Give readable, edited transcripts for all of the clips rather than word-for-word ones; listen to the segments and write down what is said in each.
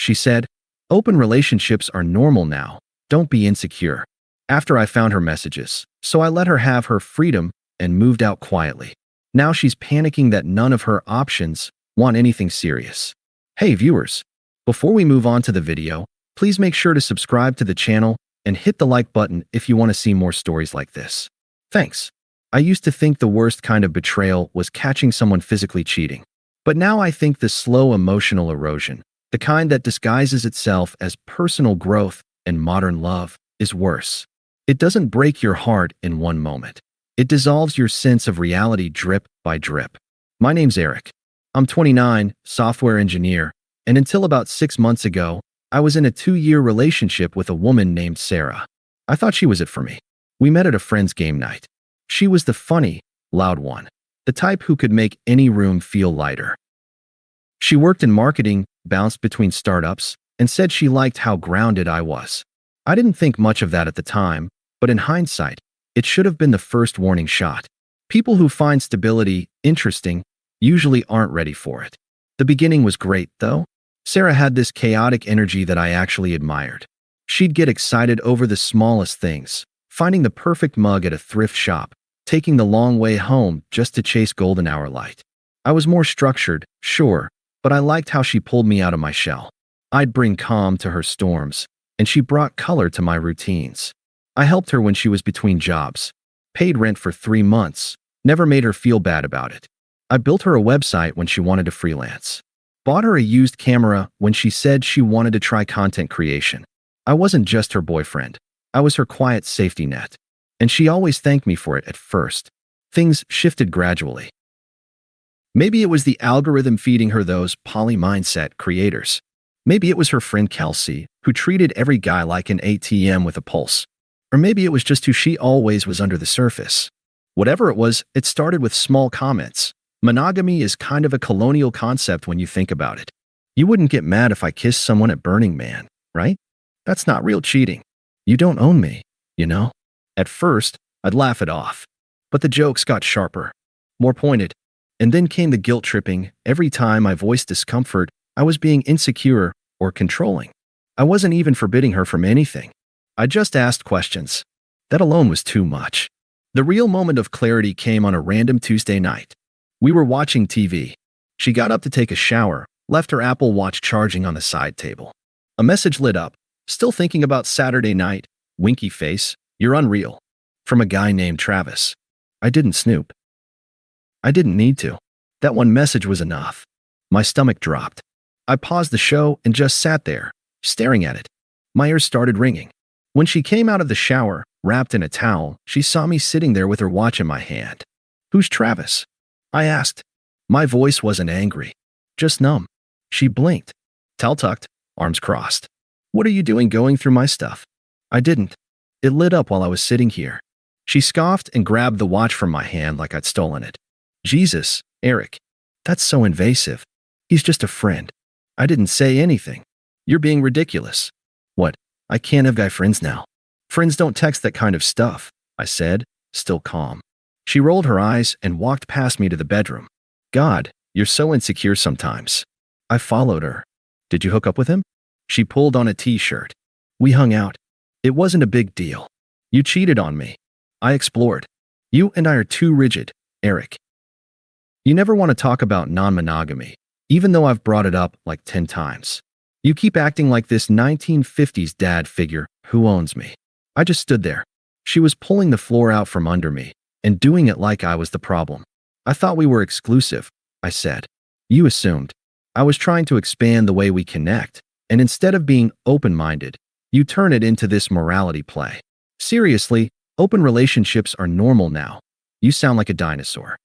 She said, "Open relationships are normal now. Don't be insecure." After I found her messages, so I let her have her freedom and moved out quietly. Now she's panicking that none of her options want anything serious. Hey viewers, before we move on to the video, please make sure to subscribe to the channel and hit the like button if you want to see more stories like this. Thanks. I used to think the worst kind of betrayal was catching someone physically cheating. But now I think the slow emotional erosion, the kind that disguises itself as personal growth and modern love, is worse. It doesn't break your heart in one moment. It dissolves your sense of reality drip by drip. My name's Eric. I'm 29, software engineer, and until about 6 months ago, I was in a 2-year relationship with a woman named Sarah. I thought she was it for me. We met at a friend's game night. She was the funny, loud one, the type who could make any room feel lighter. She worked in marketing, bounced between startups, and said she liked how grounded I was. I didn't think much of that at the time, but in hindsight, it should have been the first warning shot. People who find stability interesting usually aren't ready for it. The beginning was great, though. Sarah had this chaotic energy that I actually admired. She'd get excited over the smallest things, finding the perfect mug at a thrift shop, taking the long way home just to chase golden hour light. I was more structured, sure, but I liked how she pulled me out of my shell. I'd bring calm to her storms, and she brought color to my routines. I helped her when she was between jobs, paid rent for 3 months, never made her feel bad about it. I built her a website when she wanted to freelance. Bought her a used camera when she said she wanted to try content creation. I wasn't just her boyfriend. I was her quiet safety net. And she always thanked me for it at first. Things shifted gradually. Maybe it was the algorithm feeding her those poly-mindset creators. Maybe it was her friend Kelsey, who treated every guy like an ATM with a pulse. Or maybe it was just who she always was under the surface. Whatever it was, it started with small comments. Monogamy is kind of a colonial concept when you think about it. You wouldn't get mad if I kissed someone at Burning Man, right? That's not real cheating. You don't own me, you know? At first, I'd laugh it off. But the jokes got sharper, more pointed. And then came the guilt tripping. Every time I voiced discomfort, I was being insecure or controlling. I wasn't even forbidding her from anything. I just asked questions. That alone was too much. The real moment of clarity came on a random Tuesday night. We were watching TV. She got up to take a shower, left her Apple Watch charging on the side table. A message lit up. "Still thinking about Saturday night? Winky face. You're unreal." From a guy named Travis. I didn't snoop. I didn't need to. That one message was enough. My stomach dropped. I paused the show and just sat there, staring at it. My ears started ringing. When she came out of the shower, wrapped in a towel, she saw me sitting there with her watch in my hand. "Who's Travis?" I asked. My voice wasn't angry, just numb. She blinked, towel tucked, arms crossed. "What are you doing going through my stuff?" I didn't. It lit up while I was sitting here. She scoffed and grabbed the watch from my hand like I'd stolen it. "Jesus, Eric, that's so invasive. He's just a friend." I didn't say anything. "You're being ridiculous." "What? I can't have guy friends now." "Friends don't text that kind of stuff," I said, still calm. She rolled her eyes and walked past me to the bedroom. "God, you're so insecure sometimes." I followed her. "Did you hook up with him?" She pulled on a t-shirt. "We hung out. It wasn't a big deal." "You cheated on me." I explored. "You and I are too rigid, Eric. You never want to talk about non-monogamy, even though I've brought it up like 10 times. You keep acting like this 1950s dad figure who owns me." I just stood there. She was pulling the floor out from under me and doing it like I was the problem. "I thought we were exclusive," I said. "You assumed." I was trying to expand the way we connect, and instead of being open-minded, you turn it into this morality play. "Seriously, open relationships are normal now. You sound like a dinosaur."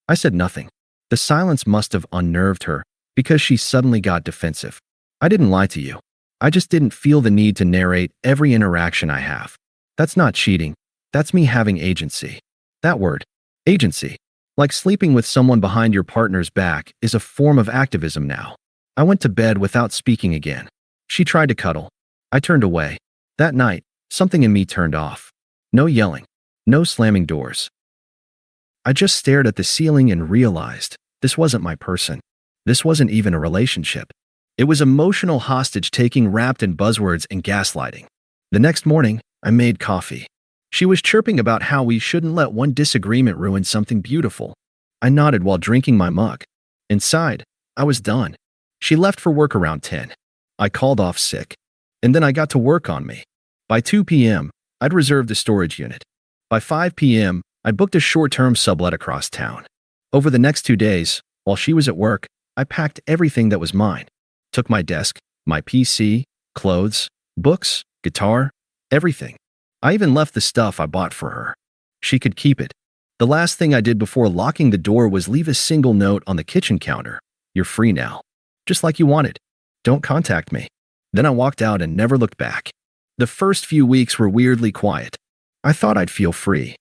I said nothing. The silence must have unnerved her because she suddenly got defensive. "I didn't lie to you. I just didn't feel the need to narrate every interaction I have. That's not cheating. That's me having agency." That word, agency, like sleeping with someone behind your partner's back, is a form of activism now. I went to bed without speaking again. She tried to cuddle. I turned away. That night, something in me turned off. No yelling. No slamming doors. I just stared at the ceiling and realized this wasn't my person. This wasn't even a relationship. It was emotional hostage-taking wrapped in buzzwords and gaslighting. The next morning, I made coffee. She was chirping about how we shouldn't let one disagreement ruin something beautiful. I nodded while drinking my mug. Inside, I was done. She left for work around 10. I called off sick. And then I got to work on me. By 2 p.m., I'd reserved a storage unit. By 5 p.m., I booked a short-term sublet across town. Over the next 2 days, while she was at work, I packed everything that was mine. Took my desk, my PC, clothes, books, guitar, everything. I even left the stuff I bought for her. She could keep it. The last thing I did before locking the door was leave a single note on the kitchen counter. You're free now. Just like you wanted. Don't contact me. Then I walked out and never looked back. The first few weeks were weirdly quiet. I thought I'd feel free.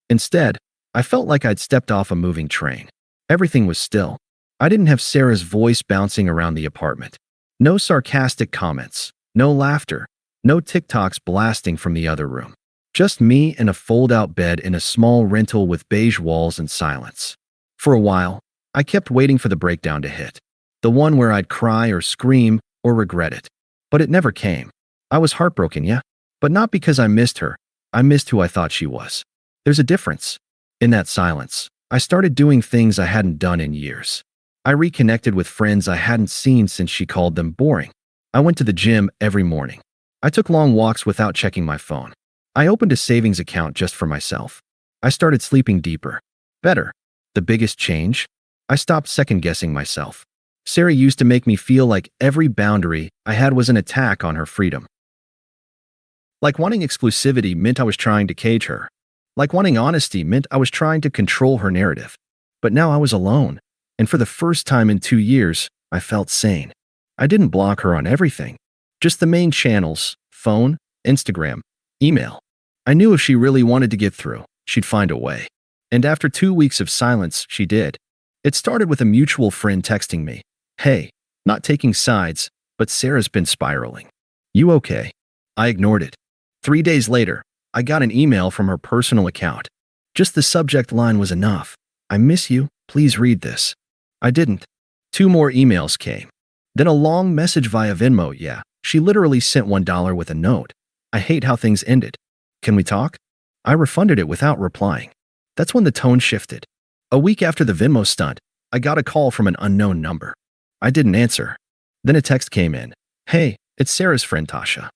Instead, I felt like I'd stepped off a moving train. Everything was still. I didn't have Sarah's voice bouncing around the apartment. No sarcastic comments, no laughter, no TikToks blasting from the other room. Just me and a fold-out bed in a small rental with beige walls and silence. For a while, I kept waiting for the breakdown to hit. The one where I'd cry or scream or regret it. But it never came. I was heartbroken, yeah? But not because I missed her. I missed who I thought she was. There's a difference. In that silence, I started doing things I hadn't done in years. I reconnected with friends I hadn't seen since she called them boring. I went to the gym every morning. I took long walks without checking my phone. I opened a savings account just for myself. I started sleeping deeper. Better. The biggest change? I stopped second-guessing myself. Sarah used to make me feel like every boundary I had was an attack on her freedom. Like wanting exclusivity meant I was trying to cage her. Like wanting honesty meant I was trying to control her narrative. But now I was alone. And for the first time in 2 years, I felt sane. I didn't block her on everything. Just the main channels, phone, Instagram, email. I knew if she really wanted to get through, she'd find a way. And after 2 weeks of silence, she did. It started with a mutual friend texting me, "Hey, not taking sides, but Sarah's been spiraling. You okay?" I ignored it. 3 days later, I got an email from her personal account. Just the subject line was enough. "I miss you. Please read this." I didn't. 2 more emails came. Then a long message via Venmo, yeah. She literally sent $1 with a note. "I hate how things ended. Can we talk?" I refunded it without replying. That's when the tone shifted. A week after the Venmo stunt, I got a call from an unknown number. I didn't answer. Then a text came in. "Hey, it's Sarah's friend Tasha.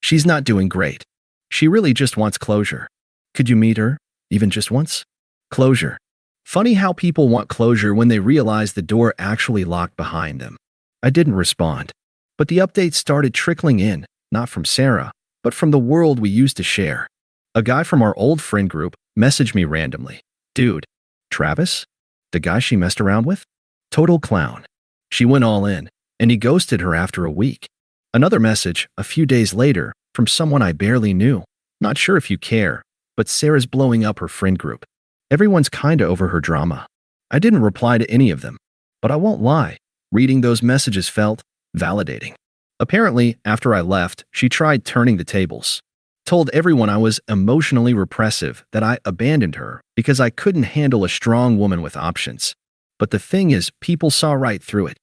She's not doing great. She really just wants closure. Could you meet her, even just once?" Closure. Funny how people want closure when they realize the door actually locked behind them. I didn't respond. But the updates started trickling in, not from Sarah, but from the world we used to share. A guy from our old friend group messaged me randomly. "Dude, Travis? The guy she messed around with? Total clown." She went all in, and he ghosted her after a week. Another message, a few days later, from someone I barely knew. "Not sure if you care, but Sarah's blowing up her friend group. Everyone's kinda over her drama." I didn't reply to any of them, but I won't lie, reading those messages felt validating. Apparently, after I left, she tried turning the tables. Told everyone I was emotionally repressive, that I abandoned her because I couldn't handle a strong woman with options. But the thing is, people saw right through it.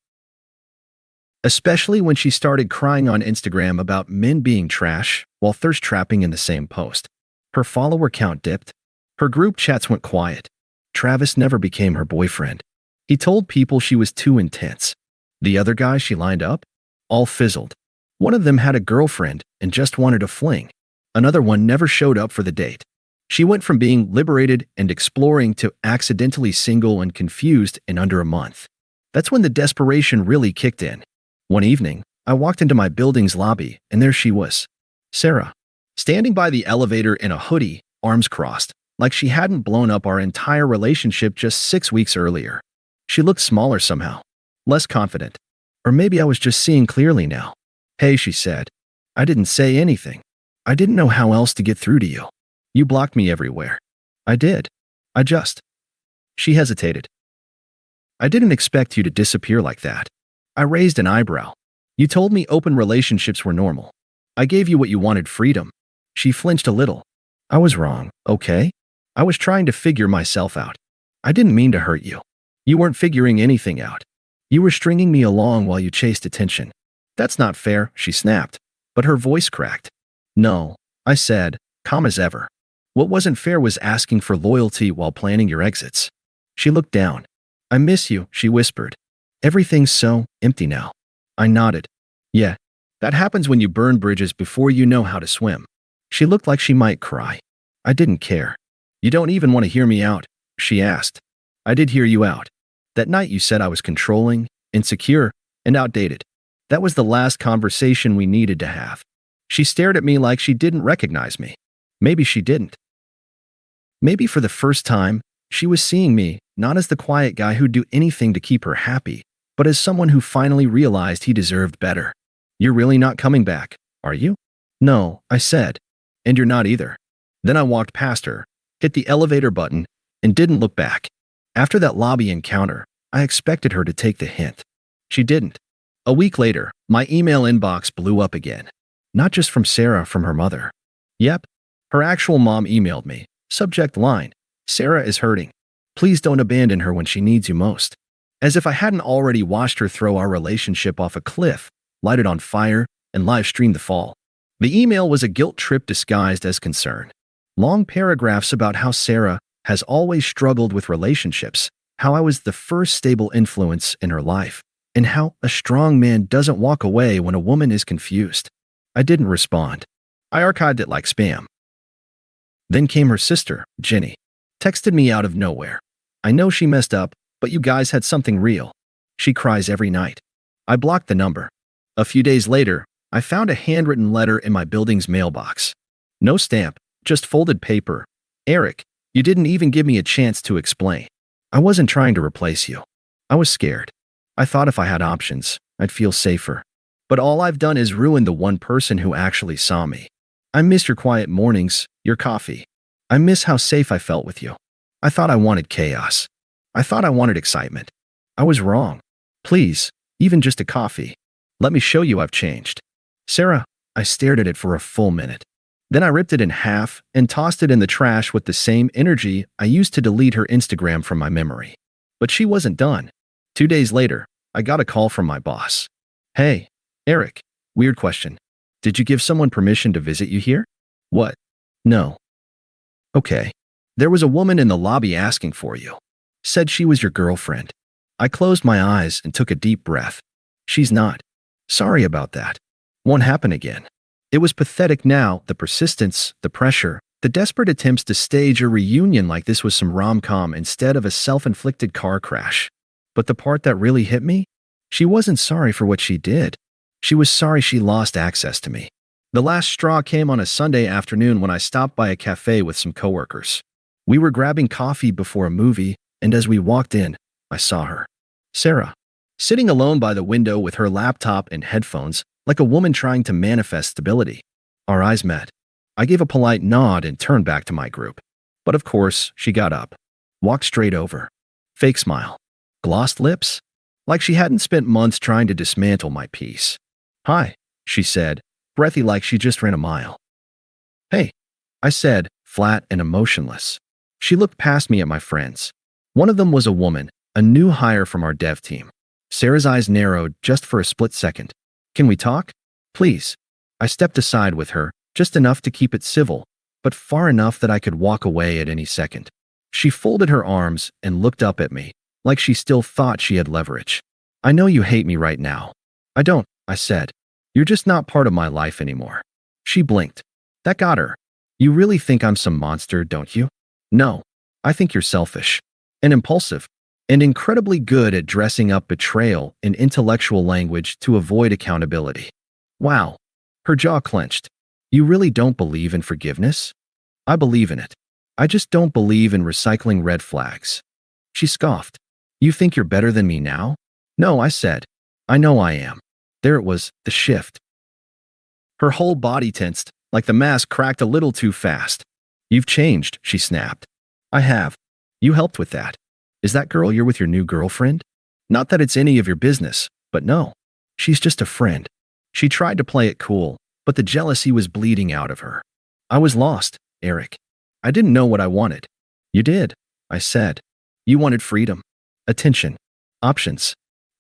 Especially when she started crying on Instagram about men being trash while thirst trapping in the same post. Her follower count dipped. Her group chats went quiet. Travis never became her boyfriend. He told people she was too intense. The other guys she lined up? All fizzled. One of them had a girlfriend and just wanted a fling. Another one never showed up for the date. She went from being liberated and exploring to accidentally single and confused in under a month. That's when the desperation really kicked in. One evening, I walked into my building's lobby, and there she was. Sarah. Standing by the elevator in a hoodie, arms crossed, like she hadn't blown up our entire relationship just 6 weeks earlier. She looked smaller somehow, less confident. Or maybe I was just seeing clearly now. "Hey," she said. I didn't say anything. I didn't know how else to get through to you. You blocked me everywhere. I did. She hesitated. "I didn't expect you to disappear like that." I raised an eyebrow. "You told me open relationships were normal. I gave you what you wanted, freedom." She flinched a little. "I was wrong, okay? I was trying to figure myself out. I didn't mean to hurt you. You weren't figuring anything out. You were stringing me along while you chased attention. That's not fair, she snapped, but her voice cracked. No, I said, calm as ever. What wasn't fair was asking for loyalty while planning your exits. She looked down. I miss you, she whispered. Everything's so empty now. I nodded. Yeah, that happens when you burn bridges before you know how to swim. She looked like she might cry. I didn't care. You don't even want to hear me out, she asked. I did hear you out. That night you said I was controlling, insecure, and outdated. That was the last conversation we needed to have. She stared at me like she didn't recognize me. Maybe she didn't. Maybe for the first time, she was seeing me not as the quiet guy who'd do anything to keep her happy, but as someone who finally realized he deserved better. You're really not coming back, are you? No, I said. And you're not either. Then I walked past her, hit the elevator button, and didn't look back. After that lobby encounter, I expected her to take the hint. She didn't. A week later, my email inbox blew up again. Not just from Sarah, from her mother. Yep, her actual mom emailed me. Subject line, Sarah is hurting. Please don't abandon her when she needs you most. As if I hadn't already watched her throw our relationship off a cliff, light it on fire, and live stream the fall. The email was a guilt trip disguised as concern. Long paragraphs about how Sarah has always struggled with relationships, how I was the first stable influence in her life, and how a strong man doesn't walk away when a woman is confused. I didn't respond. I archived it like spam. Then came her sister, Jenny. Texted me out of nowhere. I know she messed up, but you guys had something real. She cries every night. I blocked the number. A few days later, I found a handwritten letter in my building's mailbox. No stamp, just folded paper. Eric, you didn't even give me a chance to explain. I wasn't trying to replace you. I was scared. I thought if I had options, I'd feel safer. But all I've done is ruin the one person who actually saw me. I miss your quiet mornings, your coffee. I miss how safe I felt with you. I thought I wanted chaos. I thought I wanted excitement. I was wrong. Please, even just a coffee. Let me show you I've changed. Sarah, I stared at it for a full minute. Then I ripped it in half and tossed it in the trash with the same energy I used to delete her Instagram from my memory. But she wasn't done. 2 days later, I got a call from my boss. Hey, Eric, weird question. Did you give someone permission to visit you here? What? No. Okay. There was a woman in the lobby asking for you. Said she was your girlfriend. I closed my eyes and took a deep breath. She's not. Sorry about that. Won't happen again. It was pathetic now, the persistence, the pressure, the desperate attempts to stage a reunion like this was some rom-com instead of a self-inflicted car crash. But the part that really hit me? She wasn't sorry for what she did. She was sorry she lost access to me. The last straw came on a Sunday afternoon when I stopped by a cafe with some coworkers. We were grabbing coffee before a movie, and as we walked in, I saw her. Sarah, sitting alone by the window with her laptop and headphones, like a woman trying to manifest stability. Our eyes met. I gave a polite nod and turned back to my group. But of course, she got up, walked straight over. Fake smile. Glossed lips? Like she hadn't spent months trying to dismantle my peace. Hi, she said, breathy like she just ran a mile. Hey, I said, flat and emotionless. She looked past me at my friends. One of them was a woman, a new hire from our dev team. Sarah's eyes narrowed just for a split second. Can we talk? Please. I stepped aside with her, just enough to keep it civil, but far enough that I could walk away at any second. She folded her arms and looked up at me, like she still thought she had leverage. I know you hate me right now. I don't, I said. You're just not part of my life anymore. She blinked. That got her. You really think I'm some monster, don't you? No. I think you're selfish and impulsive and incredibly good at dressing up betrayal in intellectual language to avoid accountability. Wow. Her jaw clenched. You really don't believe in forgiveness? I believe in it. I just don't believe in recycling red flags. She scoffed. You think you're better than me now? No, I said. I know I am. There it was, the shift. Her whole body tensed, like the mask cracked a little too fast. You've changed, she snapped. I have. You helped with that. Is that girl you're with your new girlfriend? Not that it's any of your business, but no. She's just a friend. She tried to play it cool, but the jealousy was bleeding out of her. I was lost, Eric. I didn't know what I wanted. You did, I said. You wanted freedom, attention, options.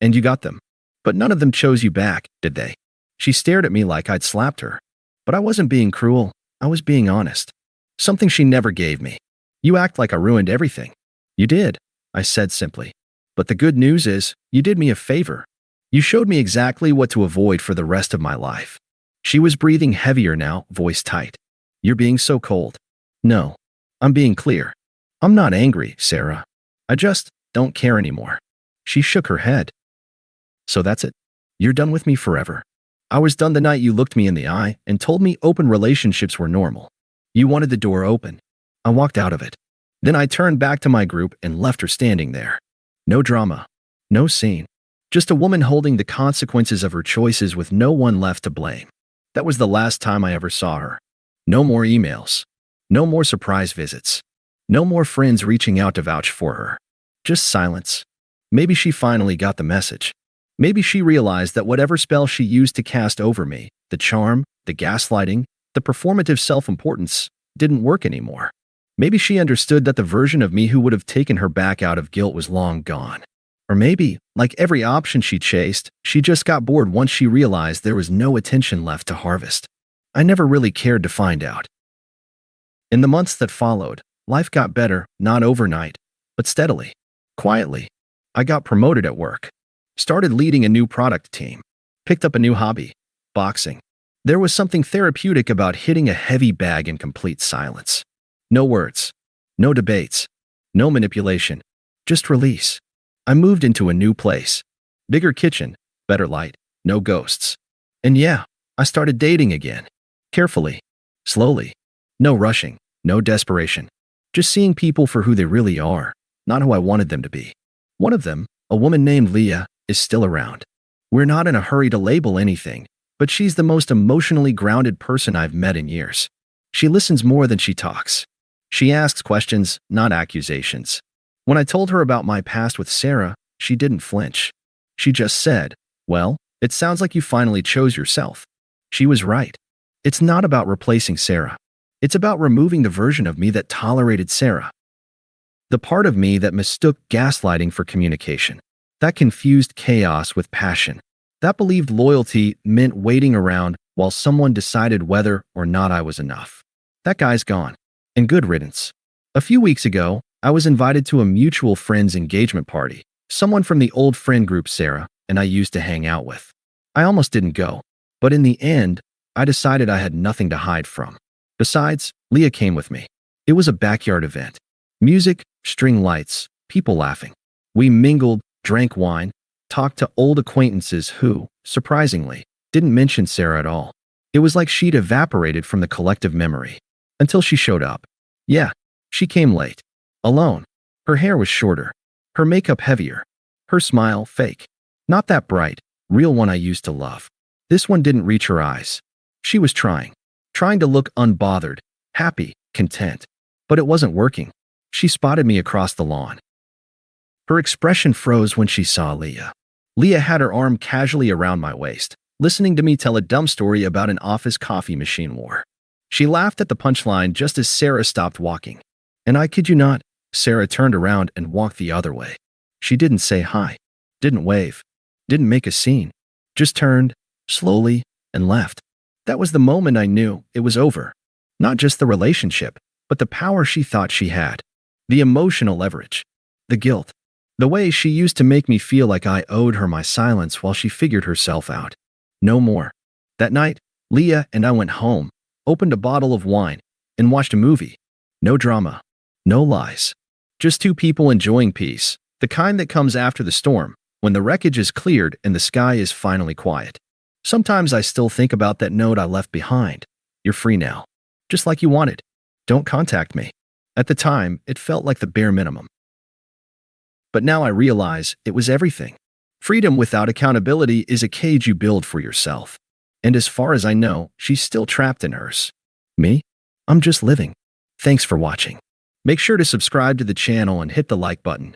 And you got them. But none of them chose you back, did they? She stared at me like I'd slapped her. But I wasn't being cruel. I was being honest. Something she never gave me. You act like I ruined everything. You did, I said simply. But the good news is, you did me a favor. You showed me exactly what to avoid for the rest of my life. She was breathing heavier now, voice tight. You're being so cold. No, I'm being clear. I'm not angry, Sarah. I just don't care anymore. She shook her head. So that's it. You're done with me forever. I was done the night you looked me in the eye and told me open relationships were normal. You wanted the door open. I walked out of it. Then I turned back to my group and left her standing there. No drama. No scene. Just a woman holding the consequences of her choices with no one left to blame. That was the last time I ever saw her. No more emails. No more surprise visits. No more friends reaching out to vouch for her. Just silence. Maybe she finally got the message. Maybe she realized that whatever spell she used to cast over me, the charm, the gaslighting, the performative self-importance, didn't work anymore. Maybe she understood that the version of me who would have taken her back out of guilt was long gone. Or maybe, like every option she chased, she just got bored once she realized there was no attention left to harvest. I never really cared to find out. In the months that followed, life got better, not overnight, but steadily. Quietly. I got promoted at work. Started leading a new product team. Picked up a new hobby. Boxing. There was something therapeutic about hitting a heavy bag in complete silence. No words. No debates. No manipulation. Just release. I moved into a new place. Bigger kitchen. Better light. No ghosts. And yeah, I started dating again. Carefully. Slowly. No rushing. No desperation. Just seeing people for who they really are, not who I wanted them to be. One of them, a woman named Leah, is still around. We're not in a hurry to label anything, but she's the most emotionally grounded person I've met in years. She listens more than she talks. She asks questions, not accusations. When I told her about my past with Sarah, she didn't flinch. She just said, "Well, it sounds like you finally chose yourself." She was right. It's not about replacing Sarah. It's about removing the version of me that tolerated Sarah. The part of me that mistook gaslighting for communication. That confused chaos with passion. That believed loyalty meant waiting around while someone decided whether or not I was enough. That guy's gone. And good riddance. A few weeks ago, I was invited to a mutual friend's engagement party, someone from the old friend group Sarah and I used to hang out with. I almost didn't go, but in the end, I decided I had nothing to hide from. Besides, Leah came with me. It was a backyard event. Music, string lights, people laughing. We mingled, drank wine, talked to old acquaintances who, surprisingly, didn't mention Sarah at all. It was like she'd evaporated from the collective memory. Until she showed up. Yeah, she came late. Alone. Her hair was shorter. Her makeup heavier. Her smile fake. Not that bright, real one I used to love. This one didn't reach her eyes. She was trying. Trying to look unbothered, happy, content. But it wasn't working. She spotted me across the lawn. Her expression froze when she saw Leah. Leah had her arm casually around my waist, listening to me tell a dumb story about an office coffee machine war. She laughed at the punchline just as Sarah stopped walking. And I kid you not, Sarah turned around and walked the other way. She didn't say hi, didn't wave, didn't make a scene, just turned, slowly, and left. That was the moment I knew it was over. Not just the relationship, but the power she thought she had. The emotional leverage. The guilt. The way she used to make me feel like I owed her my silence while she figured herself out. No more. That night, Leah and I went home, opened a bottle of wine, and watched a movie. No drama. No lies. Just two people enjoying peace, the kind that comes after the storm, when the wreckage is cleared and the sky is finally quiet. Sometimes I still think about that note I left behind. You're free now. Just like you wanted. Don't contact me. At the time, it felt like the bare minimum. But now I realize it was everything. Freedom without accountability is a cage you build for yourself. And as far as I know, she's still trapped in hers. Me? I'm just living. Thanks for watching. Make sure to subscribe to the channel and hit the like button.